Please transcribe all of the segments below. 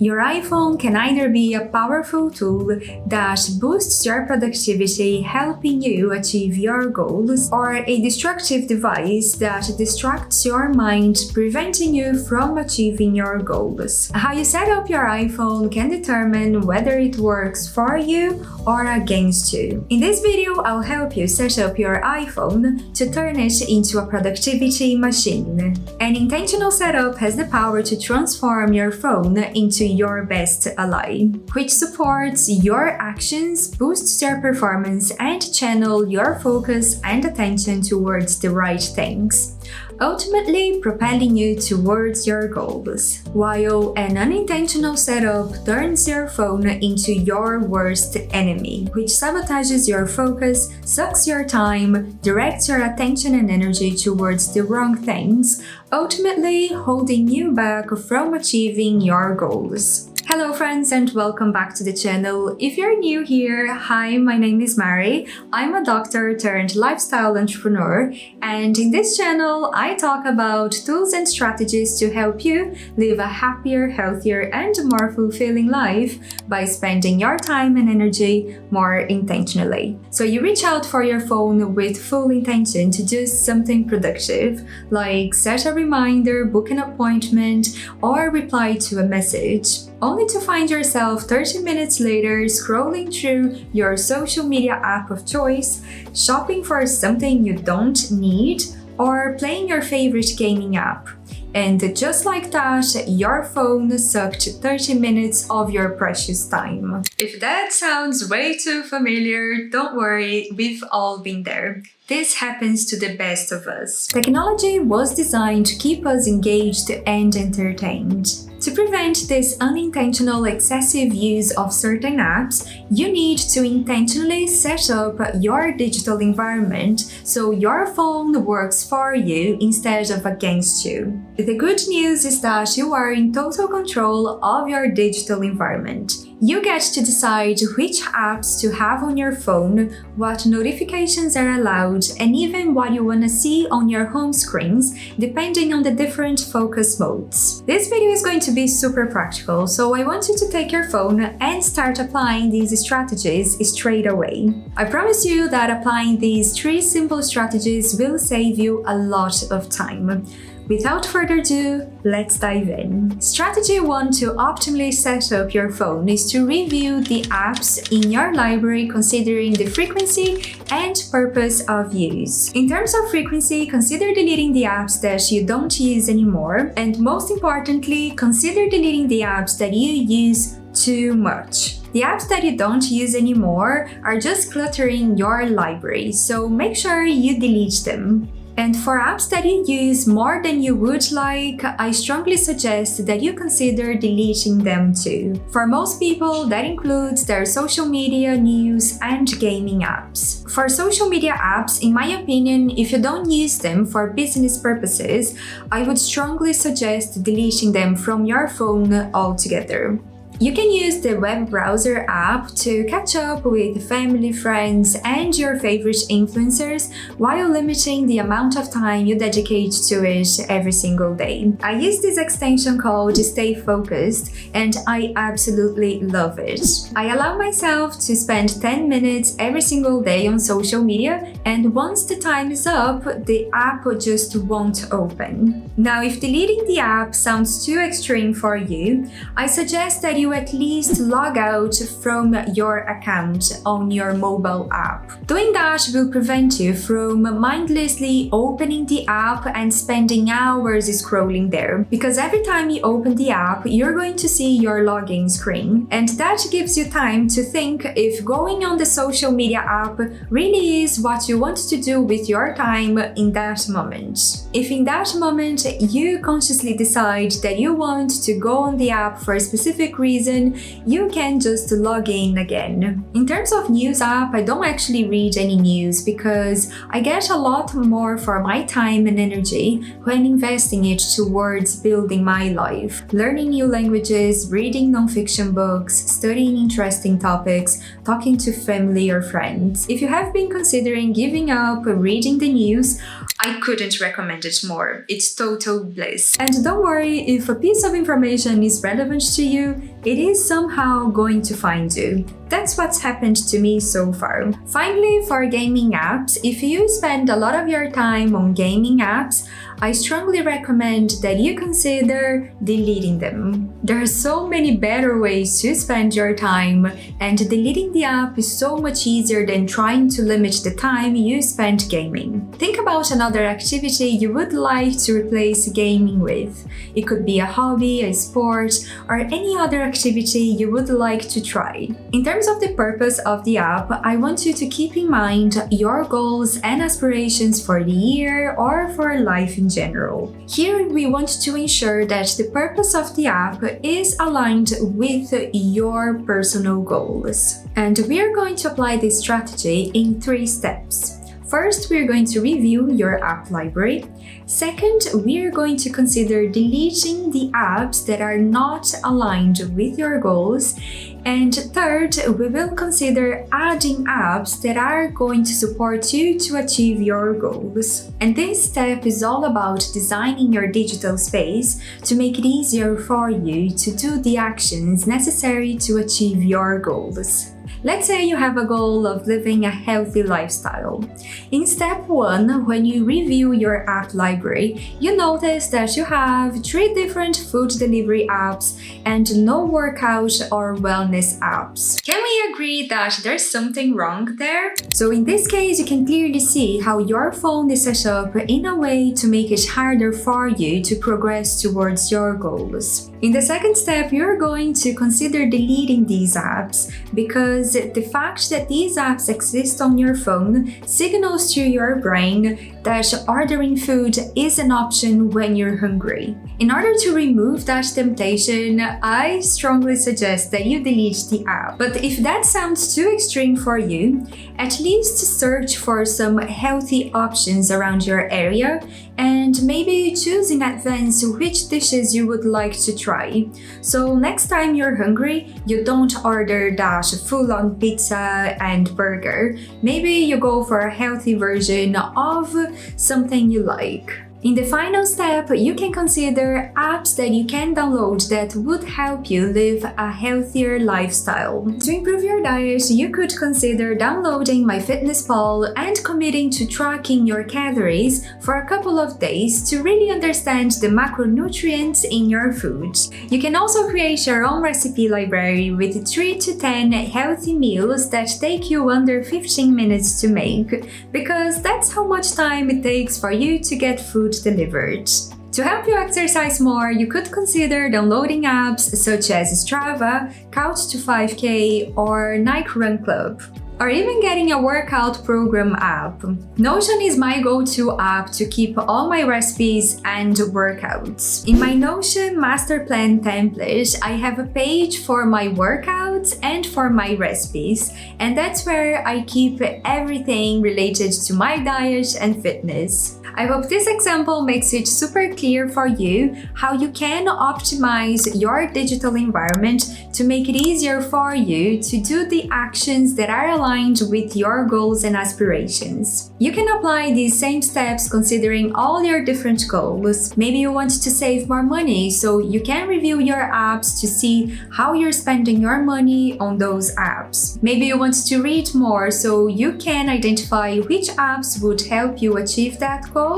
Your iPhone can either be a powerful tool that boosts your productivity, helping you achieve your goals, or a destructive device that distracts your mind, preventing you from achieving your goals. How you set up your iPhone can determine whether it works for you or against you. In this video, I'll help you set up your iPhone to turn it into a productivity machine. An intentional setup has the power to transform your phone into your best ally, which supports your actions, boosts your performance, and channel your focus and attention towards the right things, ultimately propelling you towards your goals. While an unintentional setup turns your phone into your worst enemy, which sabotages your focus, sucks your time, directs your attention and energy towards the wrong things, ultimately holding you back from achieving your goals. Hello friends and welcome back to the channel. If you're new here, hi, my name is Mari. I'm a doctor turned lifestyle entrepreneur, and in this channel I talk about tools and strategies to help you live a happier, healthier and more fulfilling life by spending your time and energy more intentionally. So you reach out for your phone with full intention to do something productive, like set a reminder, book an appointment, or reply to a message, only to find yourself 30 minutes later scrolling through your social media app of choice, shopping for something you don't need, or playing your favorite gaming app. And just like that, your phone sucked 30 minutes of your precious time. If that sounds way too familiar, don't worry, we've all been there. This happens to the best of us. Technology was designed to keep us engaged and entertained. To prevent this unintentional excessive use of certain apps, you need to intentionally set up your digital environment so your phone works for you instead of against you. The good news is that you are in total control of your digital environment. You get to decide which apps to have on your phone, what notifications are allowed, and even what you want to see on your home screens, depending on the different focus modes. This video is going to be super practical, so I want you to take your phone and start applying these strategies straight away. I promise you that applying these 3 simple strategies will save you a lot of time. Without further ado, let's dive in. Strategy 1 to optimally set up your phone is to review the apps in your library considering the frequency and purpose of use. In terms of frequency, consider deleting the apps that you don't use anymore, and most importantly, consider deleting the apps that you use too much. The apps that you don't use anymore are just cluttering your library, so make sure you delete them. And for apps that you use more than you would like, I strongly suggest that you consider deleting them too. For most people, that includes their social media, news, and gaming apps. For social media apps, in my opinion, if you don't use them for business purposes, I would strongly suggest deleting them from your phone altogether. You can use the web browser app to catch up with family, friends, and your favorite influencers while limiting the amount of time you dedicate to it every single day. I use this extension called Stay Focused, and I absolutely love it. I allow myself to spend 10 minutes every single day on social media, and once the time is up, the app just won't open. Now, if deleting the app sounds too extreme for you, I suggest that you at least log out from your account on your mobile app. Doing that will prevent you from mindlessly opening the app and spending hours scrolling there, because every time you open the app, you're going to see your login screen, and that gives you time to think if going on the social media app really is what you want to do with your time in that moment. If in that moment you consciously decide that you want to go on the app for a specific reason, reason, you can just log in again. In terms of news app, I don't actually read any news because I get a lot more for my time and energy when investing it towards building my life, learning new languages, reading non-fiction books, studying interesting topics, talking to family or friends. If you have been considering giving up reading the news, I couldn't recommend it more. It's total bliss. And don't worry, if a piece of information is relevant to you, it is somehow going to find you. That's what's happened to me so far. Finally, for gaming apps, if you spend a lot of your time on gaming apps, I strongly recommend that you consider deleting them. There are so many better ways to spend your time, and deleting the app is so much easier than trying to limit the time you spend gaming. Think about another activity you would like to replace gaming with. It could be a hobby, a sport, or any other activity you would like to try. In terms of the purpose of the app, I want you to keep in mind your goals and aspirations for the year or for life in general. Here, we want to ensure that the purpose of the app is aligned with your personal goals. And we are going to apply this strategy in 3 steps. First, we're going to review your app library. Second, we're going to consider deleting the apps that are not aligned with your goals. And third, we will consider adding apps that are going to support you to achieve your goals. And this step is all about designing your digital space to make it easier for you to do the actions necessary to achieve your goals. Let's say you have a goal of living a healthy lifestyle. In step 1, when you review your app library, you notice that you have 3 different food delivery apps and no workout or wellness apps. Can we agree that there's something wrong there? So in this case, you can clearly see how your phone is set up in a way to make it harder for you to progress towards your goals. In the second step, you're going to consider deleting these apps because the fact that these apps exist on your phone signals to your brain that ordering food is an option when you're hungry. In order to remove that temptation, I strongly suggest that you delete the app. But if that sounds too extreme for you, at least search for some healthy options around your area and maybe choose in advance which dishes you would like to try. So next time you're hungry, you don't order that full-on pizza and burger. Maybe you go for a healthy version of something you like. In the final step, you can consider apps that you can download that would help you live a healthier lifestyle. To improve your diet, you could consider downloading MyFitnessPal and committing to tracking your calories for a couple of days to really understand the macronutrients in your food. You can also create your own recipe library with 3 to 10 healthy meals that take you under 15 minutes to make, because that's how much time it takes for you to get food delivered. To help you exercise more, you could consider downloading apps such as Strava, Couch to 5K, or Nike Run Club, or even getting a workout program app. Notion is my go-to app to keep all my recipes and workouts. In my Notion master plan template, I have a page for my workouts and for my recipes, and that's where I keep everything related to my diet and fitness. I hope this example makes it super clear for you how you can optimize your digital environment to make it easier for you to do the actions that are aligned with your goals and aspirations. You can apply these same steps considering all your different goals. Maybe you want to save more money, so you can review your apps to see how you're spending your money on those apps. Maybe you want to read more, so you can identify which apps would help you achieve that goal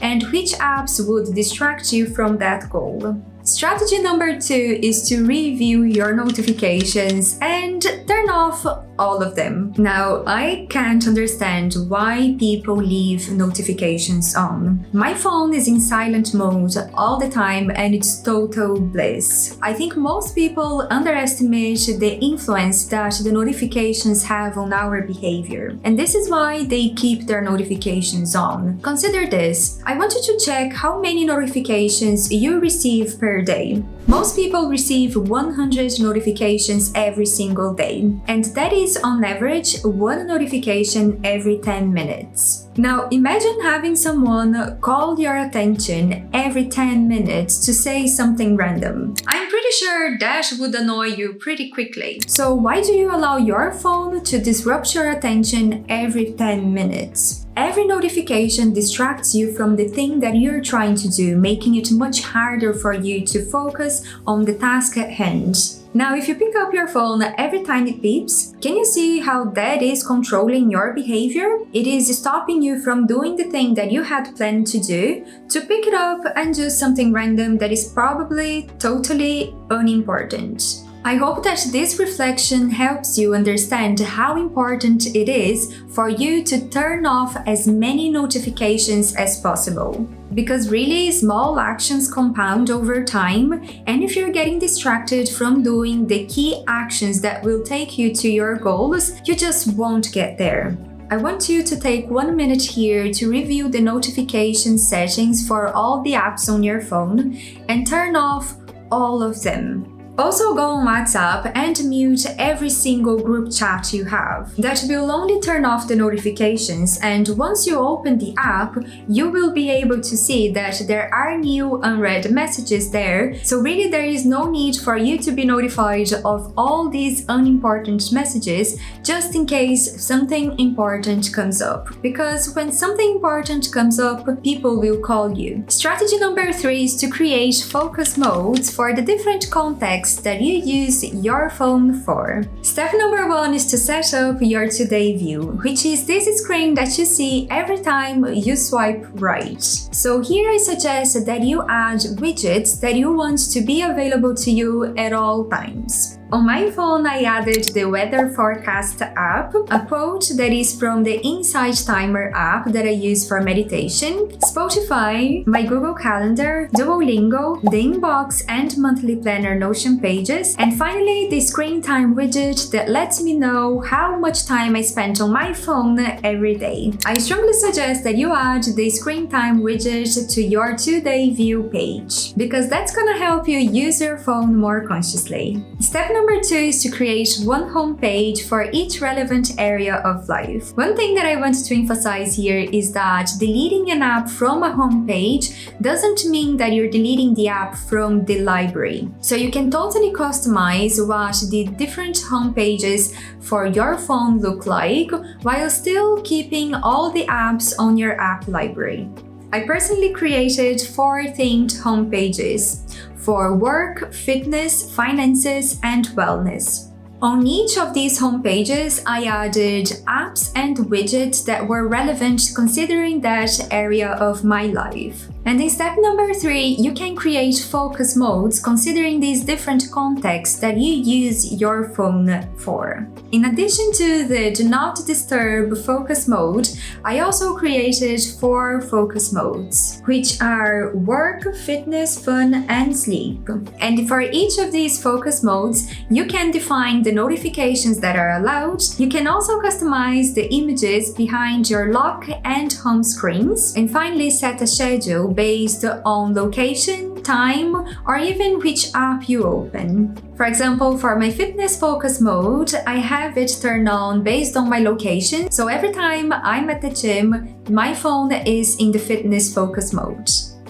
and which apps would distract you from that goal. Strategy number 2 is to review your notifications and turn off all of them. Now, I can't understand why people leave notifications on. My phone is in silent mode all the time and it's total bliss. I think most people underestimate the influence that the notifications have on our behavior. And this is why they keep their notifications on. Consider this. I want you to check how many notifications you receive per day. Most people receive 100 notifications every single day, and that is on average one notification every 10 minutes. Now imagine having someone call your attention every 10 minutes to say something random. I'm pretty sure that would annoy you pretty quickly. So why do you allow your phone to disrupt your attention every 10 minutes? Every notification distracts you from the thing that you're trying to do, making it much harder for you to focus on the task at hand. Now, if you pick up your phone every time it beeps, can you see how that is controlling your behavior? It is stopping you from doing the thing that you had planned to do, to pick it up and do something random that is probably totally unimportant. I hope that this reflection helps you understand how important it is for you to turn off as many notifications as possible. Because really, small actions compound over time, and if you're getting distracted from doing the key actions that will take you to your goals, you just won't get there. I want you to take 1 minute here to review the notification settings for all the apps on your phone and turn off all of them. Also go on WhatsApp and mute every single group chat you have. That will only turn off the notifications, and once you open the app, you will be able to see that there are new unread messages there, so really there is no need for you to be notified of all these unimportant messages just in case something important comes up. Because when something important comes up, people will call you. Strategy number 3 is to create focus modes for the different contexts that you use your phone for. Step number 1 is to set up your today view, which is this screen that you see every time you swipe right. So here I suggest that you add widgets that you want to be available to you at all times. On my phone, I added the weather forecast app, a quote that is from the Insight Timer app that I use for meditation, Spotify, my Google Calendar, Duolingo, the inbox and monthly planner Notion pages, and finally the screen time widget that lets me know how much time I spent on my phone every day. I strongly suggest that you add the screen time widget to your today view page, because that's gonna help you use your phone more consciously. Step number 2 is to create one home page for each relevant area of life. One thing that I want to emphasize here is that deleting an app from a home page doesn't mean that you're deleting the app from the library. So you can totally customize what the different home pages for your phone look like while still keeping all the apps on your app library. I personally created 4 themed home pages for work, fitness, finances, and wellness. On each of these home pages, I added apps and widgets that were relevant considering that area of my life. And in step number 3, you can create focus modes considering these different contexts that you use your phone for. In addition to the Do Not Disturb focus mode, I also created 4 focus modes, which are work, fitness, fun, and sleep. And for each of these focus modes, you can define the notifications that are allowed. You can also customize the images behind your lock and home screens, and finally set a schedule based on location, time, or even which app you open. For example, for my fitness focus mode, I have it turned on based on my location, so every time I'm at the gym, my phone is in the fitness focus mode.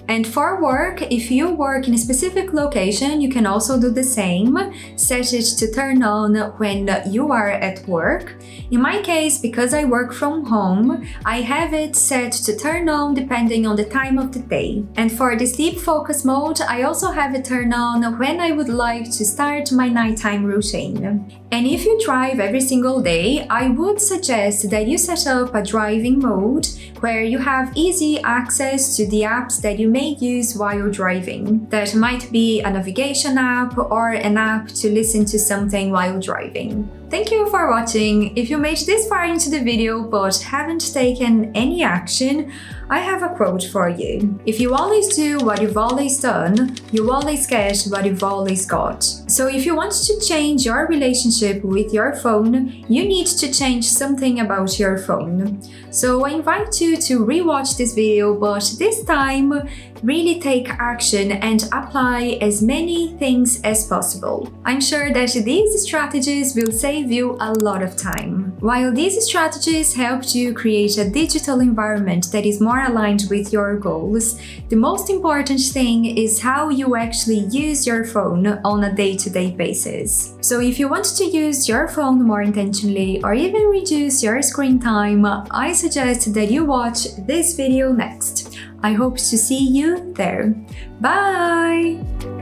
And for work, if you work in a specific location, you can also do the same. Set it to turn on when you are at work. In my case, because I work from home, I have it set to turn on depending on the time of the day. And for the sleep focus mode, I also have it turned on when I would like to start my nighttime routine. And if you drive every single day, I would suggest that you set up a driving mode where you have easy access to the apps that you may use while driving. That might be a navigation app or an app to listen to something while driving. Thank you for watching. If you made this far into the video but haven't taken any action, I have a quote for you. If you always do what you've always done, you always get what you've always got. So if you want to change your relationship with your phone, you need to change something about your phone. So I invite you to rewatch this video, but this time, really take action and apply as many things as possible. I'm sure that these strategies will save you a lot of time. While these strategies helped you create a digital environment that is more aligned with your goals, the most important thing is how you actually use your phone on a day-to-day basis. So if you want to use your phone more intentionally or even reduce your screen time, I suggest that you watch this video next. I hope to see you there. Bye!